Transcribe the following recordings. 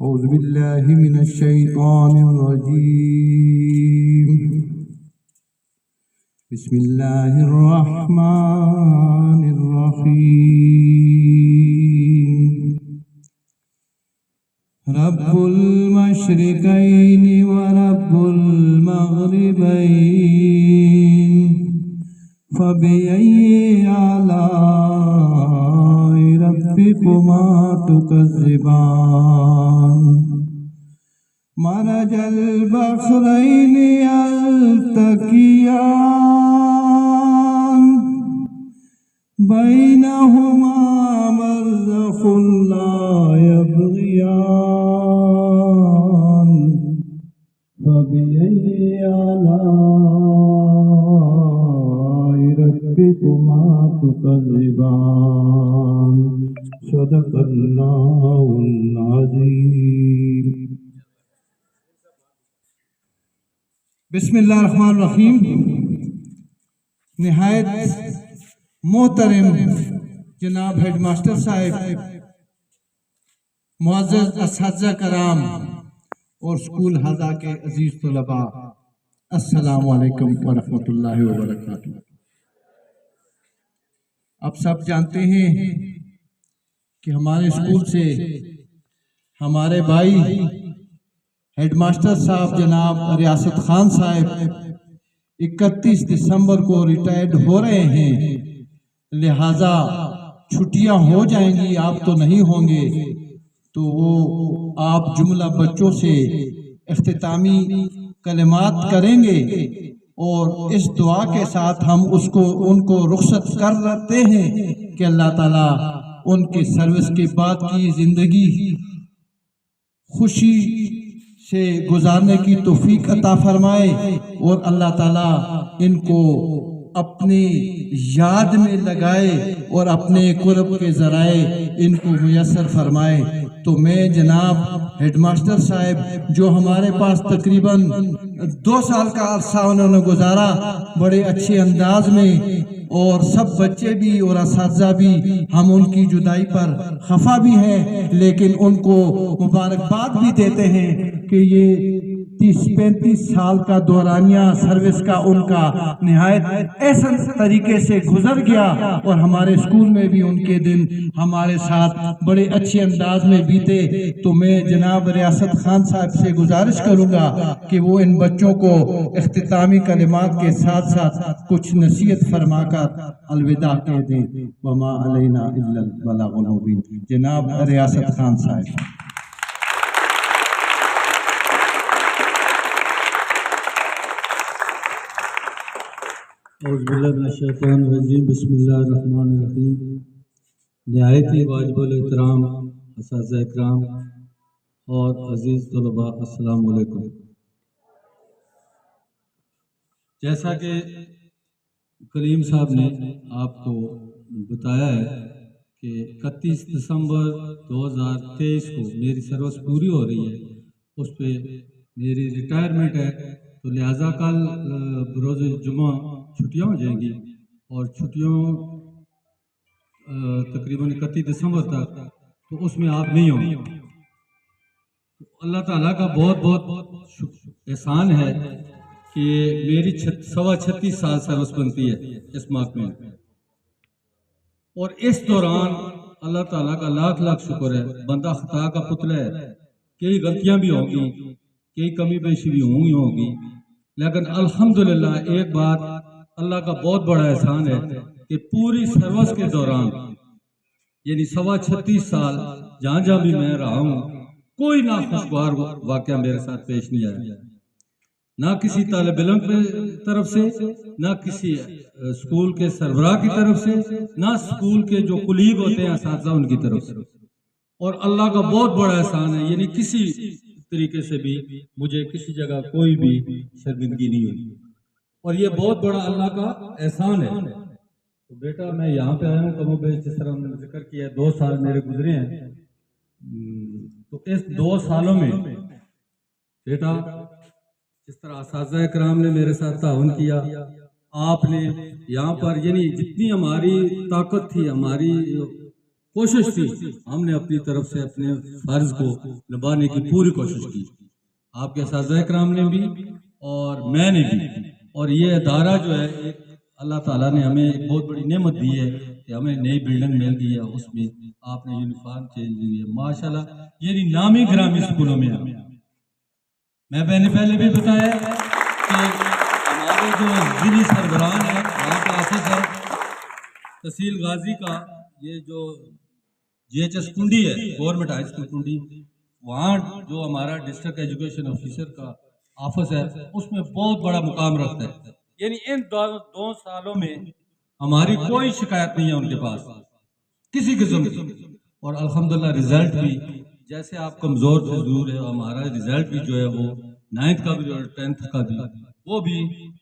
أعوذ بالله من الشيطان الرجيم بسم الله الرحمن الرحيم رب المشرقين ورب المغربين فبأي آلاء ربكما تكذبان مرج البحرين يلتقيان بينهما برزخ لا يبغيان فبأي آلاء ربكما تكذبان صدق الله العظيم بسم اللہ الرحمن الرحیم۔ نہایت محترم جناب ہیڈ ماسٹر صاحب، معزز اساتذہ کرام اور اسکول ہاضہ کے عزیز طلباء، السلام علیکم ورحمۃ اللہ وبرکاتہ۔ آپ سب جانتے ہیں کہ ہمارے اسکول سے ہمارے بھائی ہیڈ ماسٹر صاحب جناب ریاست خان صاحب 31 دسمبر کو ریٹائرڈ ہو رہے ہیں، لہٰذا چھٹیاں ہو جائیں گی، آپ تو نہیں ہوں گے، تو وہ آپ جملہ بچوں سے اختتامی کلمات کریں گے اور اس دعا کے ساتھ ہم ان کو رخصت کرتے ہیں کہ اللہ تعالیٰ ان کے سروس کے بعد کی زندگی خوشی سے گزارنے کی توفیق عطا فرمائے اور اللہ تعالیٰ ان کو اپنی یاد میں لگائے اور اپنے قرب کے ذرائع ان کو میسر فرمائے۔ تو میں جناب ہیڈ ماسٹر صاحب جو ہمارے پاس تقریباً 2 سال کا عرصہ انہوں نے گزارا بڑے اچھے انداز میں، اور سب بچے بھی اور اساتذہ بھی، ہم ان کی جدائی پر خفا بھی ہیں، لیکن ان کو مبارکباد بھی دیتے ہیں کہ یہ 30-35 سال کا دورانیہ سروس کا ان کا نہایت احسن طریقے سے گزر گیا، اور ہمارے اسکول میں بھی ان کے دن ہمارے ساتھ بڑے اچھے انداز میں بیتے۔ تو میں جناب ریاست خان صاحب سے گزارش کروں گا کہ وہ ان بچوں کو اختتامی کلمات کے ساتھ ساتھ کچھ نصیحت فرما کر الوداع کہہ دیں۔ وما علینا الا البلاغ المبین۔ جناب ریاست خان صاحب۔ اعوذ باللہ من الشیطان الرجیم، بسم اللہ الرحمن الرحیم۔ نہایت ہی واجب الاحترام اساتذہ اکرام اور عزیز طلباء، السلام علیکم۔ جیسا کہ کلیم صاحب نے آپ کو بتایا ہے کہ 31 دسمبر 2023 کو میری سروس پوری ہو رہی ہے، اس پہ میری ریٹائرمنٹ ہے، تو لہٰذا کل بروز جمعہ چھٹیاں ہو جائیں گی، اور چھٹیوں تقریباً 31 دسمبر تک، تو اس میں آپ نہیں ہوں گے۔ اللہ تعالیٰ کا بہت بہت احسان ہے کہ میری 36 سال سروس بنتی ہے اس محکمے میں، اور اس دوران اللہ تعالیٰ کا لاکھ لاکھ شکر ہے، بندہ خطا کا پتلا ہے، کئی غلطیاں بھی ہوں گی، کئی کمی بیشی بھی ہوگی، لیکن الحمدللہ ایک بات اللہ کا بہت بڑا احسان ہے کہ پوری سروس کے دوران، یعنی 36 سال جہاں جہاں بھی میں رہا ہوں، کوئی ناخوشگوار واقعہ میرے ساتھ پیش نہیں آیا، نہ کسی طالب علم کی طرف سے، نہ کسی اسکول کے سربراہ کی طرف سے، نہ اسکول کے جو کلیگ ہوتے ہیں اساتذہ ان کی طرف سے، اور اللہ کا بہت بڑا احسان ہے، یعنی کسی طریقے سے بھی مجھے کسی جگہ کوئی بھی شرمندگی نہیں ہوئی، اور یہ بہت بڑا اللہ کا احسان ہے۔ تو بیٹا میں یہاں پہ آیا ہوں، کم و بیش جس طرح انہوں نے ذکر کیا ہے 2 سال میرے گزرے ہیں، تو اس 2 سالوں میں بیٹا جس طرح اساتذہ کرام نے میرے ساتھ تعاون کیا، آپ نے یہاں پر یعنی جتنی ہماری طاقت تھی، ہماری کوشش تھی، ہم نے اپنی طرف سے اپنے فرض کو نبھانے کی پوری کوشش کی، آپ کے اساتذہ کرام نے بھی اور میں نے بھی۔ اور یہ ادارہ جو ہے ایک اللہ تعالیٰ نے ہمیں ایک بہت بڑی نعمت دی ہے کہ ہمیں نئی بلڈنگ مل گئی ہے، اس میں آپ نے یونیفارم چینج ہوئی ہے ماشاءاللہ، یعنی نامی گرامی اسکولوں میں میں پہلے بھی بتایا کہ ہمارے جو ضلعی سربراہان ہیں وہاں کا آفس ہے تحصیل غازی کا، یہ جو جی ایچ ایس کنڈی ہے گورنمنٹ ہائی اسکول کنڈی، وہاں جو ہمارا ڈسٹرکٹ ایجوکیشن آفیسر کا آفس ہے اس میں بہت بڑا مقام رکھتا ہے، یعنی ان دو سالوں میں ہماری کوئی شکایت نہیں ہے ان کے پاس کسی قسم کی، اور الحمدللہ رزلٹ بھی جیسے آپ کمزور تھے ضرور ہے، ہمارا رزلٹ بھی جو ہے وہ 9th کا بھی اور 10th کا بھی وہ بھی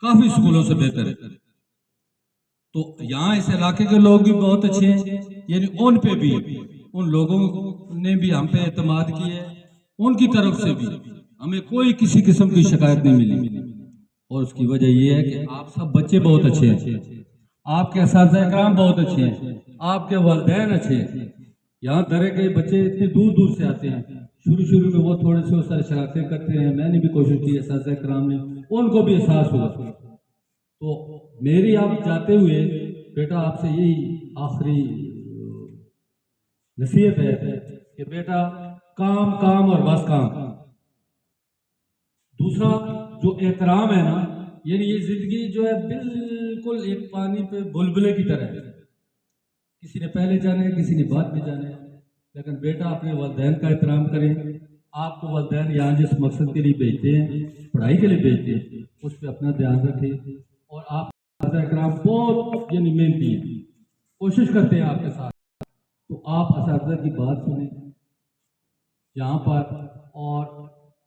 کافی اسکولوں سے بہتر ہے۔ تو یہاں اس علاقے کے لوگ بھی بہت اچھے ہیں، یعنی ان پہ بھی ان لوگوں نے بھی ہم پہ اعتماد کی ہے، ان کی طرف سے بھی ہمیں کوئی کسی قسم کی شکایت نہیں ملی، اور اس کی وجہ یہ ہے کہ آپ سب بچے بہت اچھے ہیں، آپ کے اساتذہ کرام بہت اچھے ہیں، آپ کے والدین اچھے ہیں۔ یہاں درے کے بچے اتنے دور دور سے آتے ہیں، شروع میں وہ تھوڑے سے سر شرارتیں کرتے ہیں، میں نے بھی کوشش کی، اساتذہ کرام نے ان کو بھی احساس ہوا۔ تو میری آپ جاتے ہوئے بیٹا آپ سے یہی آخری نصیحت ہے کہ بیٹا کام اور بس کام۔ دوسرا جو احترام ہے نا، یعنی یہ زندگی جو ہے بالکل ایک پانی پہ بلبلے کی طرح ہے، کسی نے پہلے جانا ہے کسی نے بعد میں جانا ہے، لیکن بیٹا اپنے والدین کا احترام کریں۔ آپ کو والدین یہاں جس مقصد کے لیے بھیجتے ہیں، پڑھائی کے لیے بھیجتے ہیں، اس پہ اپنا دھیان رکھیں، اور آپ اساتذہ کرام بہت یعنی محنتی ہیں، کوشش کرتے ہیں آپ کے ساتھ، تو آپ اساتذہ کی بات سنیں یہاں پر، اور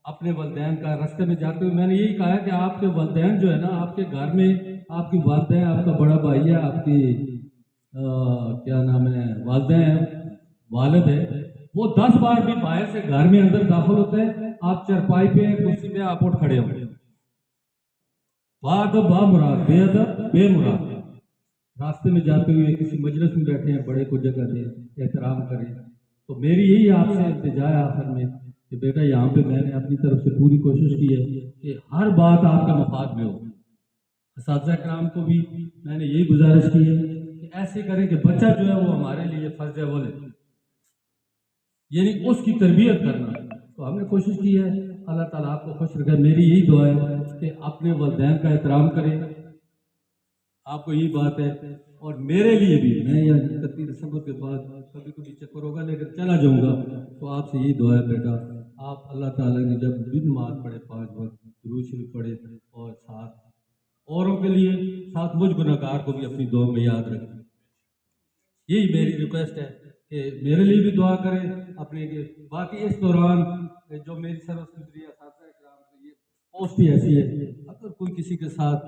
اپنے والدین کا راستے میں جاتے ہوئے میں نے یہی کہا کہ آپ کے والدین جو ہے نا، آپ کے گھر میں آپ کی والدین، آپ کا بڑا بھائی ہے، آپ کی کیا نام ہے والدین والد ہے، وہ 10 بار بھی باہر سے گھر میں اندر داخل ہوتے ہیں، آپ چرپائی پہ کرسی پہ آپ اٹھ کھڑے ہوئے، بات با مراد بے ادب بے مراد، راستے میں جاتے ہوئے کسی مجلس میں بیٹھے ہیں، بڑے کو جگہ دیں، احترام کریں۔ تو میری یہی آپ سے التجا ہے آخر میں کہ بیٹا یہاں پہ میں نے اپنی طرف سے پوری کوشش کی ہے کہ ہر بات آپ کے مفاد میں ہو۔ اساتذہ کرام کو بھی میں نے یہی گزارش کی ہے کہ ایسے کریں کہ بچہ جو ہے وہ ہمارے لیے فرض اول ہے، یعنی اس کی تربیت کرنا، تو ہم نے کوشش کی ہے۔ اللہ تعالیٰ آپ کو خوش رکھے، میری یہی دعا ہے کہ اپنے والدین کا احترام کریں، آپ کو یہی بات ہے، اور میرے لیے بھی میں یہ 31 دسمبر کے بعد کبھی چکر ہوگا لیکن چلا جاؤں گا، تو آپ سے یہی دعا ہے بیٹا، آپ اللہ تعالیٰ نے جب بھی نماز پڑھے 5 وقت درود شریف پڑھے، اور ساتھ اوروں کے لیے ساتھ مجھ گناہگار کو بھی اپنی دعا میں یاد رکھیں۔ یہی میری ریکویسٹ ہے کہ میرے لیے بھی دعا کریں اپنے کے، باقی اس دوران جو میری سروس گزری اساتذہ کرام سے یہ پوسٹ ہی ایسی ہے، اگر کوئی کسی کے ساتھ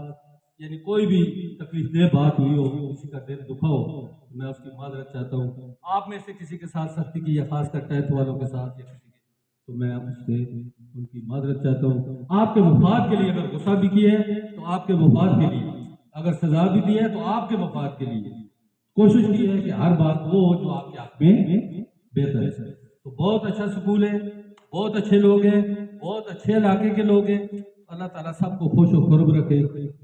یعنی کوئی بھی تکلیف دہ بات ہوئی ہو، کسی کا دل دکھا ہو، میں اس کی معذرت چاہتا ہوں۔ آپ میں سے کسی کے ساتھ سختی کی یا خاص کر ٹیتھ والوں کے ساتھ یا کسی کے، تو میں اس سے ان کی معذرت چاہتا ہوں۔ آپ کے مفاد کے لیے اگر غصہ بھی کیا ہے تو آپ کے مفاد کے لیے، اگر سزا بھی دی ہے تو آپ کے مفاد کے لیے، کوشش کی ہے کہ ہر بات وہ ہو جو آپ کے حق میں بہتر ہے۔ تو بہت اچھا سکول ہے، بہت اچھے لوگ ہیں، بہت اچھے علاقے کے لوگ ہیں، اللہ تعالیٰ سب کو خوش و خرب رکھے،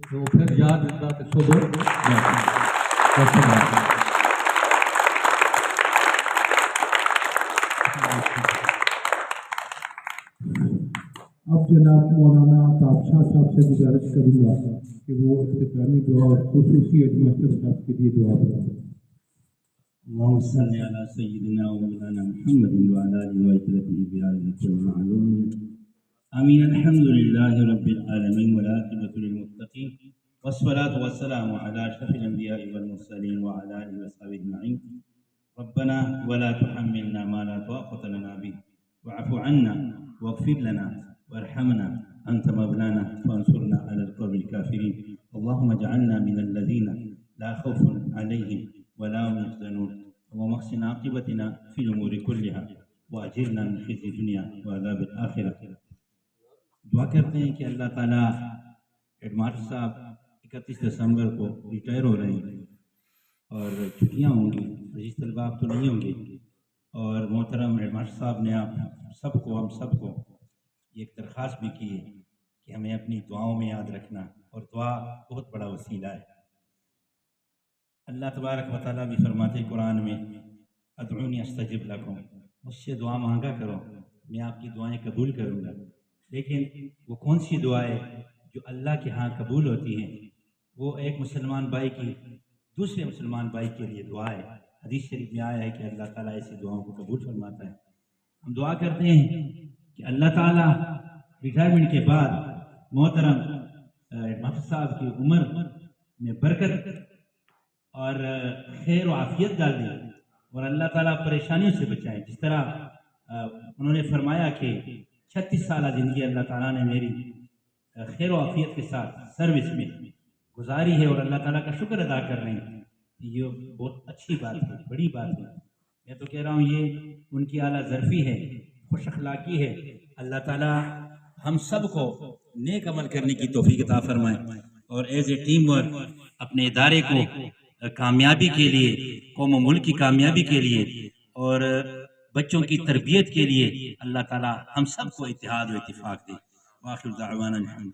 تو پھر یاد رکھتا کہ صبح اب جناب مولانا تابشاہ صاحب سے گزارش کروں گا کہ وہ اختتامی دعا اور خصوصی ایڈمنسٹر صاحب کے لیے دعا کریں۔ اللهم صل على سيدنا ومولانا محمد وعلى آله وعترته بعدد كل معلوم آمين. الحمد لله رب العالمين والعاقبة للمتقين والصلاة والسلام على أشرف الأنبياء والمرسلين وعلى آله وصحبه أجمعين. ربنا ولا تحملنا ما لا طاقة لنا به واعف عنا واغفر لنا وارحمنا أنت مولانا فانصرنا على القوم الكافرين. اللهم اجعلنا من الذين لا خوف عليهم ولا هم يحزنون. اللهم احسن عاقبتنا في الأمور كلها وأجرنا من خزي الدنيا وعذاب الآخرة. دعا کرتے ہیں کہ اللہ تعالیٰ ہیڈ ماسٹر صاحب 31 دسمبر کو ریٹائر ہو رہے ہیں اور چھٹیاں ہوں گی، رجسٹر طلباء تو نہیں ہوں گے، اور محترم ہیڈ ماسٹر صاحب نے آپ سب کو، ہم سب کو یہ ایک درخواست بھی کی ہے کہ ہمیں اپنی دعاؤں میں یاد رکھنا، اور دعا بہت بڑا وسیلہ ہے۔ اللہ تبارک و تعالیٰ بھی فرماتے قرآن میں ادعونی استجب لکم، مجھ سے دعا مانگا کرو، میں آپ کی دعائیں قبول کروں گا۔ لیکن وہ کون سی دعائیں جو اللہ کے ہاں قبول ہوتی ہیں؟ وہ ایک مسلمان بھائی کی دوسرے مسلمان بھائی کے لیے دعا ہے۔ حدیث شریف میں آیا ہے کہ اللہ تعالیٰ ایسی دعاؤں کو قبول فرماتا ہے۔ ہم دعا کرتے ہیں کہ اللہ تعالیٰ ریٹائرمنٹ کے بعد محترم مفتی صاحب کی عمر میں برکت اور خیر و عافیت ڈال دیں، اور اللہ تعالیٰ پریشانیوں سے بچائیں۔ جس طرح انہوں نے فرمایا کہ 36 سالہ زندگی اللہ تعالیٰ نے میری خیر و عافیت کے ساتھ سروس میں گزاری ہے، اور اللہ تعالیٰ کا شکر ادا کر رہے ہیں، یہ بہت اچھی بات ہے، بڑی بات ہے۔ میں تو کہہ رہا ہوں یہ ان کی اعلیٰ ظرفی ہے، خوش اخلاقی ہے۔ اللہ تعالیٰ ہم سب کو نیک عمل کرنے کی توفیق عطا فرمائے، اور ایز اے ٹیم ورک اپنے ادارے کو کامیابی کے لیے، قوم و ملک کی کامیابی کے لیے، اور بچوں کی تربیت کے لیے اللہ تعالیٰ ہم سب کو اتحاد و اتفاق دے۔ وآخر دعوانا الحمد